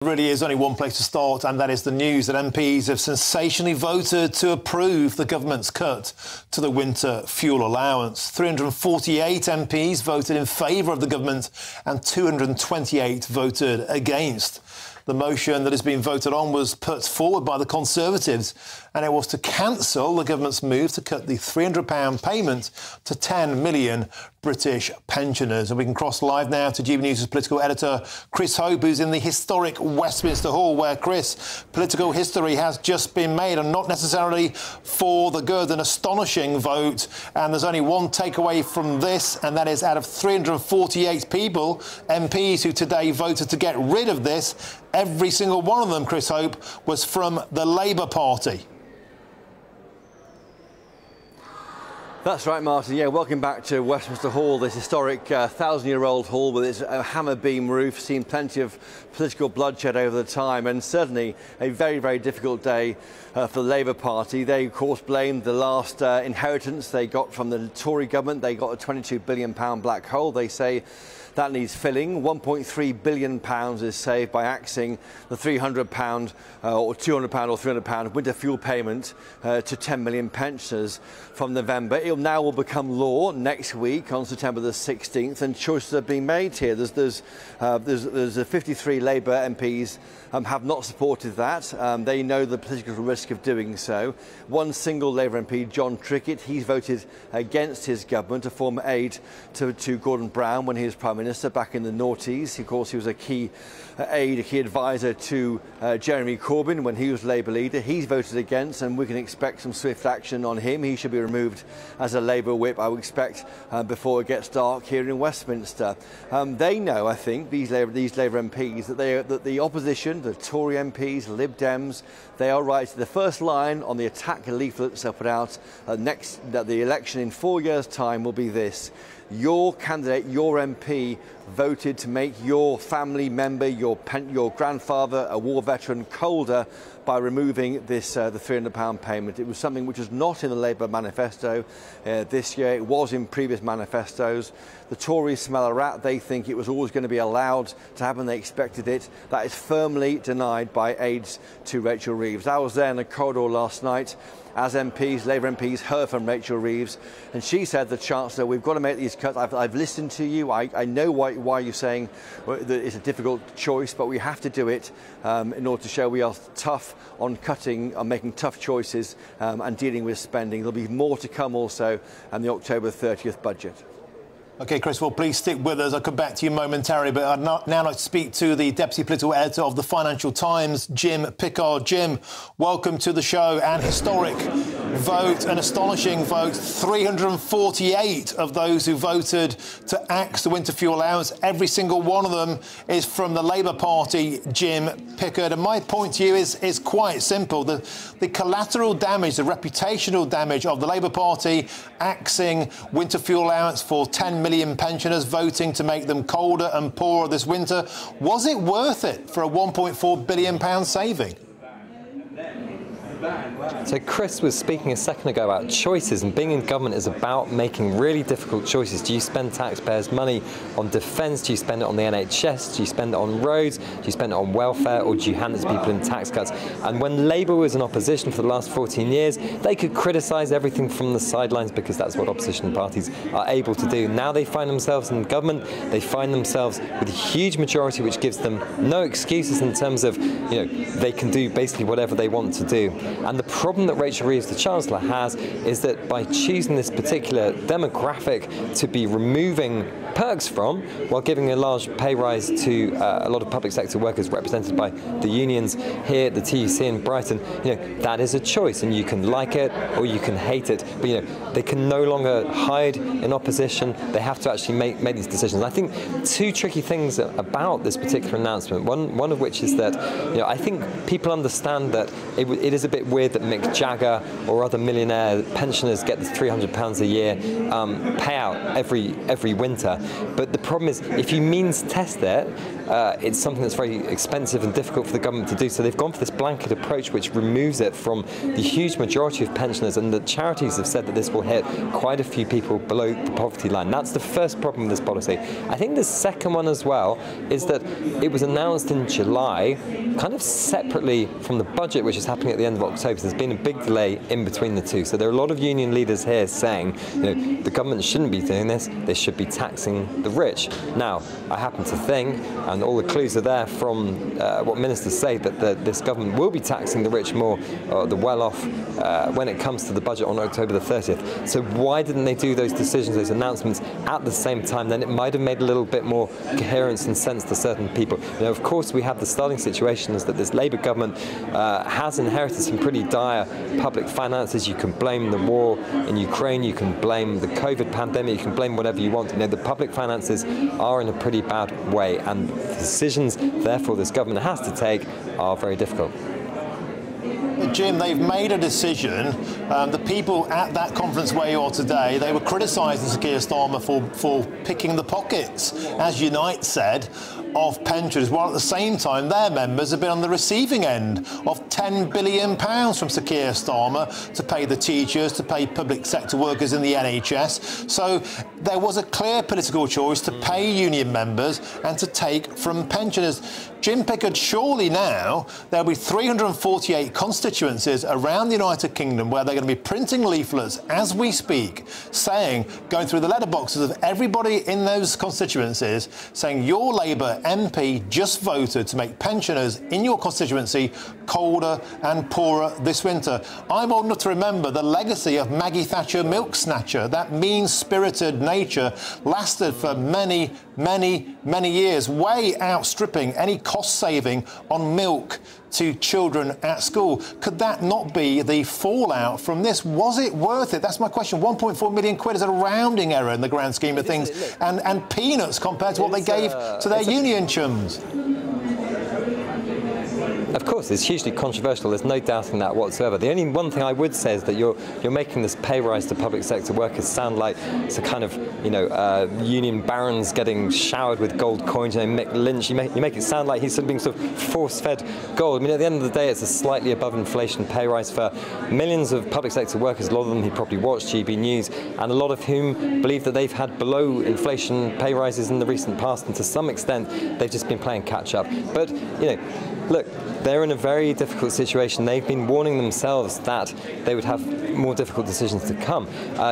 Really is only one place to start, and that is the news that MPs have sensationally voted to approve the government's cut to the winter fuel allowance. 348 MPs voted in favour of the government and 228 voted against. The motion that has been voted on was put forward by the Conservatives, and it was to cancel the government's move to cut the £300 payment to 10 million British pensioners. And we can cross live now to GB News' political editor, Chris Hope, who's in the historic Westminster Hall, where, Chris, political history has just been made, and not necessarily for the good. An astonishing vote, and there's only one takeaway from this, and that is out of 348 people, MPs who today voted to get rid of this, every single one of them, Chris Hope, was from the Labour Party. That's right, Martin. Yeah, welcome back to Westminster Hall, this historic 1,000-year-old hall with its hammer beam roof. Seen plenty of political bloodshed over the time, and certainly a very, very difficult day for the Labour Party. They, of course, blamed the last inheritance they got from the Tory government. They got a £22 billion black hole. They say that needs filling. £1.3 billion is saved by axing the £300 or £200 or £300 winter fuel payment to 10 million pensioners from November. It now will become law next week on September the 16th, and choices are being made here. There's 53 Labour MPs have not supported that. They know the political risk of doing so. One single Labour MP, John Trickett, he's voted against his government, a former aide to Gordon Brown when he was Prime Minister back in the noughties. Of course, he was a key aide, a key advisor to Jeremy Corbyn when he was Labour leader. He's voted against, and we can expect some swift action on him. He should be removed as a Labour whip, I would expect, before it gets dark here in Westminster. They know, I think, these Labour MPs, that the opposition, the Tory MPs, Lib Dems, they are right to the first line on the attack leaflets they'll put out that the election in 4 years' time will be this: your candidate, your MP, voted to make your family member, your grandfather, a war veteran, colder by removing this the £300 payment. It was something which was not in the Labour manifesto this year. It was in previous manifestos. The Tories smell a rat. They think it was always going to be allowed to happen. They expected it. That is firmly denied by aides to Rachel Reeves. I was there in the corridor last night as MPs, Labour MPs, heard from Rachel Reeves, and she said, the Chancellor, we've got to make these cuts. I've listened to you. I know why you're saying that it's a difficult choice, but we have to do it in order to show we are tough on cutting, on making tough choices and dealing with spending. There'll be more to come also in the October 30th budget. OK, Chris, well, please stick with us. I'll come back to you momentarily, but I'd now like to speak to the Deputy Political Editor of the Financial Times, Jim Pickard. Jim, welcome to the show. An historic vote, an astonishing vote. 348 of those who voted to axe the winter fuel allowance, every single one of them is from the Labour Party, Jim Pickard. And my point to you is quite simple. The collateral damage, the reputational damage of the Labour Party axing winter fuel allowance for 10 million pensioners, voting to make them colder and poorer this winter. Was it worth it for a £1.4 billion saving? So Chris was speaking a second ago about choices, and being in government is about making really difficult choices. Do you spend taxpayers' money on defence? Do you spend it on the NHS? Do you spend it on roads? Do you spend it on welfare? Or do you hand it to people in tax cuts? And when Labour was in opposition for the last 14 years, they could criticise everything from the sidelines because that's what opposition parties are able to do. Now they find themselves in government. They find themselves with a huge majority, which gives them no excuses in terms of, they can do basically whatever they want to do. And the problem that Rachel Reeves, the Chancellor, has is that by choosing this particular demographic to be removing perks from, while giving a large pay rise to a lot of public sector workers represented by the unions here, the TUC in Brighton, that is a choice, and you can like it or you can hate it. But they can no longer hide in opposition. They have to actually make these decisions. I think two tricky things about this particular announcement. One of which is that I think people understand that it is a bit weird that Mick Jagger or other millionaire pensioners get the £300 a year payout every winter. But the problem is, if you means test it, it's something that's very expensive and difficult for the government to do. So they've gone for this blanket approach, which removes it from the huge majority of pensioners, and the charities have said that this will hit quite a few people below the poverty line. That's the first problem with this policy. I think the second one as well is that it was announced in July, kind of separately from the budget, which is happening at the end of October. So there's been a big delay in between the two. So there are a lot of union leaders here saying, the government shouldn't be doing this, they should be taxing the rich. Now, I happen to think, and all the clues are there from what ministers say, that this government will be taxing the rich more, the well-off, when it comes to the budget on October the 30th. So why didn't they do those decisions, those announcements at the same time? Then it might have made a little bit more coherence and sense to certain people. Of course, we have the starting situation is that this Labour government has inherited some pretty dire public finances. You can blame the war in Ukraine, you can blame the COVID pandemic, you can blame whatever you want. The public finances are in a pretty bad way, and the decisions, therefore, this government has to take are very difficult. Jim, they've made a decision. The people at that conference where you are today, they were criticising Sir Keir Starmer for picking the pockets, as Unite said, of pensioners, while at the same time their members have been on the receiving end of £10 billion from Sir Keir Starmer to pay the teachers, to pay public sector workers in the NHS. So there was a clear political choice to pay union members and to take from pensioners. Jim Pickard, surely now there'll be 348 constituencies around the United Kingdom where they're going to be printing leaflets as we speak, saying, going through the letterboxes of everybody in those constituencies, saying your Labour MP just voted to make pensioners in your constituency colder and poorer this winter. I'm old enough to remember the legacy of Maggie Thatcher Milk Snatcher. That mean-spirited nature lasted for many, many, many years, way outstripping any cost saving on milk to children at school. Could that not be the fallout from this? Was it worth it? That's my question. 1.4 million quid is a rounding error in the grand scheme of things, and peanuts compared to what they gave to their union chums. Of course, it's hugely controversial. There's no doubting that whatsoever. The only one thing I would say is that you're making this pay rise to public sector workers sound like it's a kind of union barons getting showered with gold coins. Mick Lynch, you make it sound like he's being sort of force-fed gold. I mean, at the end of the day, it's a slightly above inflation pay rise for millions of public sector workers. A lot of them who probably watch GB News, and a lot of whom believe that they've had below inflation pay rises in the recent past, and to some extent they've just been playing catch up. But look, they're in a very difficult situation. They've been warning themselves that they would have more difficult decisions to come.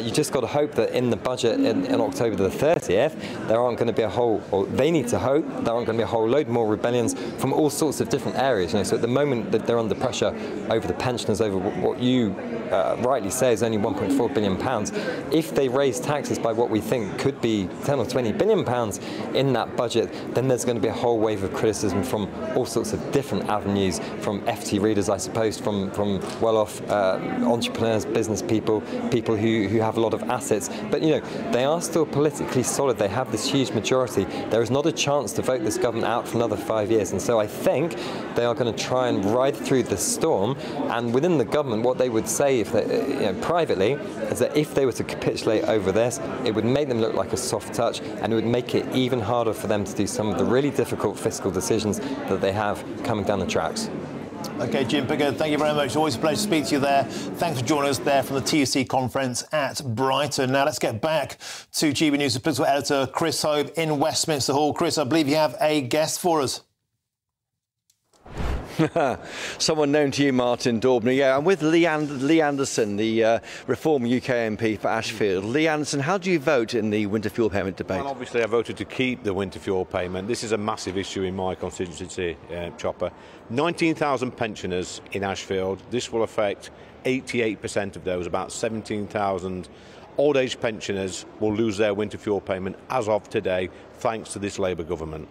You just got to hope that in the budget in October the 30th, there aren't going to be they need to hope there aren't going to be a whole load more rebellions from all sorts of different areas. So at the moment that they're under pressure over the pensioners, over what you rightly say is only £1.4 billion. If they raise taxes by what we think could be 10 or 20 billion pounds in that budget, then there's going to be a whole wave of criticism from all sorts of different avenues, from FT readers, I suppose, from well-off entrepreneurs, business people who have a lot of assets. But they are still politically solid. They have this huge majority. There is not a chance to vote this government out for another 5 years, and so I think they are going to try and ride through the storm. And within the government, what they would say, if they, privately, is that if they were to capitulate over this, it would make them look like a soft touch, and it would make it even harder for them to do some of the really difficult fiscal decisions that they have coming down the tracks. OK, Jim Pickard, thank you very much. Always a pleasure to speak to you there. Thanks for joining us there from the TUC conference at Brighton. Now, let's get back to GB News' political editor, Chris Hope, in Westminster Hall. Chris, I believe you have a guest for us. Someone known to you, Martin Daubney. Yeah, I'm with Lee Anderson, the Reform UK MP for Ashfield. Lee Anderson, how do you vote in the winter fuel payment debate? Well, obviously, I voted to keep the winter fuel payment. This is a massive issue in my constituency, Chopper. 19,000 pensioners in Ashfield. This will affect 88% of those, about 17,000 old age pensioners will lose their winter fuel payment as of today, thanks to this Labour government.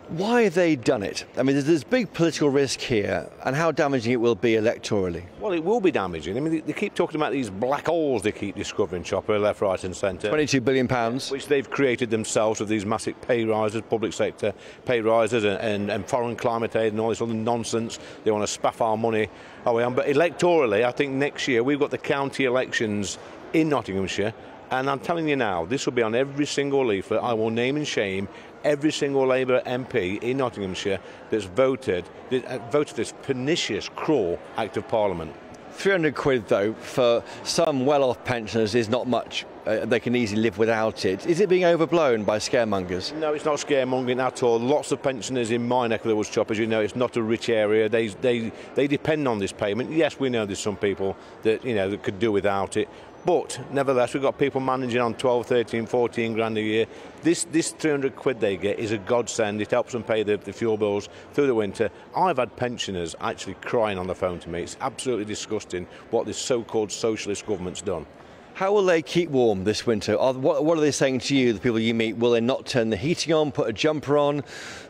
Why have they done it? I mean, there's big political risk here, and how damaging it will be electorally. Well, it will be damaging. I mean, they keep talking about these black holes they keep discovering, Chopper, left, right and centre. £22 billion. Which they've created themselves with these massive pay rises, public sector pay rises and foreign climate aid and all this other nonsense. They want to spaff our money away on. But electorally, I think next year we've got the county elections in Nottinghamshire. And I'm telling you now, this will be on every single leaflet. I will name and shame every single Labour MP in Nottinghamshire that's voted this pernicious, cruel Act of Parliament. 300 quid, though, for some well-off pensioners is not much. They can easily live without it. Is it being overblown by scaremongers? No, it's not scaremongering at all. Lots of pensioners in my neck of the woods, Chop, as you know, it's not a rich area. They depend on this payment. Yes, we know there's some people that, that could do without it. But nevertheless, we've got people managing on 12, 13, 14 grand a year. This 300 quid they get is a godsend. It helps them pay the fuel bills through the winter. I've had pensioners actually crying on the phone to me. It's absolutely disgusting what this so-called socialist government's done. How will they keep warm this winter? What are they saying to you, the people you meet? Will they not turn the heating on, put a jumper on?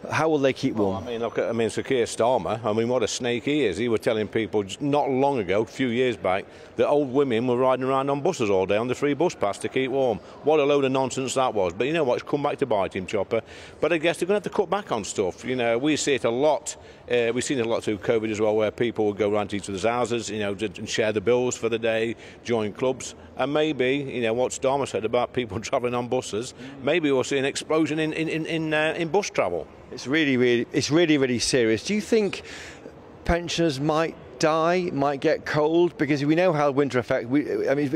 How will they keep warm? Look, Sir Keir Starmer, what a snake he is. He was telling people not long ago, a few years back, that old women were riding around on buses all day on the free bus pass to keep warm. What a load of nonsense that was. But you know what? It's come back to bite him, Chopper. But I guess they're going to have to cut back on stuff. We see it a lot. We've seen it a lot through COVID as well, where people would go around to each other's houses, and share the bills for the day, join clubs. And maybe, what Starmer said about people travelling on buses, maybe we'll see an explosion in bus travel. It's really serious. Do you think pensioners might die, might get cold? Because we know how winter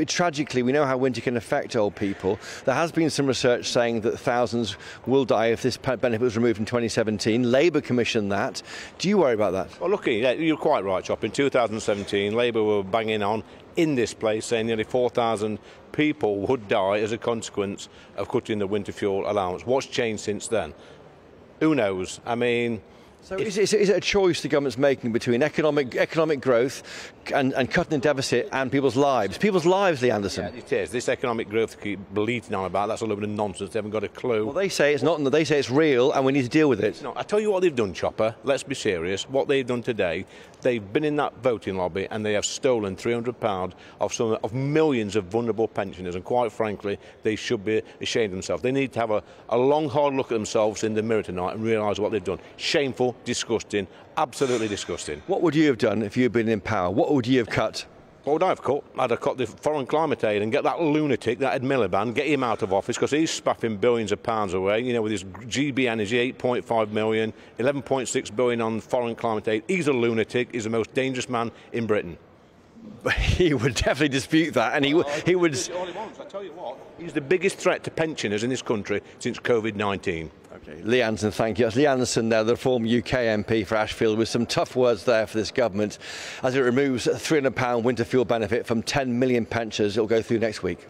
tragically, we know how winter can affect old people. There has been some research saying that thousands will die if this benefit was removed in 2017. Labour commissioned that. Do you worry about that? Well, look, you're quite right, Chop. In 2017, Labour were banging on in this place, saying nearly 4,000 people would die as a consequence of cutting the winter fuel allowance. What's changed since then? Who knows? So is it a choice the government's making between economic growth and cutting the deficit and people's lives? People's lives, Lee Anderson. Yeah, it is. This economic growth they keep bleating on about, that's a load of nonsense. They haven't got a clue. Well, they say it's not. They say it's real and we need to deal with it. No, I tell you what they've done, Chopper. Let's be serious. What they've done today, they've been in that voting lobby and they have stolen £300 of millions of vulnerable pensioners. And quite frankly, they should be ashamed of themselves. They need to have a long, hard look at themselves in the mirror tonight and realise what they've done. Shameful. Disgusting, absolutely disgusting. What would you have done if you had been in power? What would you have cut? What would I have cut? I'd have cut the foreign climate aid and get that lunatic, that Ed Miliband, get him out of office because he's spaffing billions of pounds away, with his GB Energy, 8.5 million, 11.6 billion on foreign climate aid. He's a lunatic. He's the most dangerous man in Britain. He would definitely dispute that, and he would. All he wants, I tell you what, he's the biggest threat to pensioners in this country since COVID-19. Okay, Lee Anderson, thank you. That's Lee Anderson there, the former UK MP for Ashfield, with some tough words there for this government as it removes a £300 winter fuel benefit from 10 million pensioners. It'll go through next week.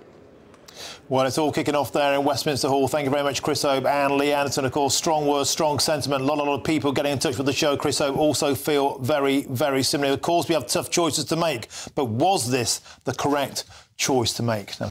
Well, it's all kicking off there in Westminster Hall. Thank you very much, Chris Hope and Lee Anderson. Of course, strong words, strong sentiment. A lot of people getting in touch with the show. Chris Hope also feel very, very similar. Of course, we have tough choices to make. But was this the correct choice to make? Now,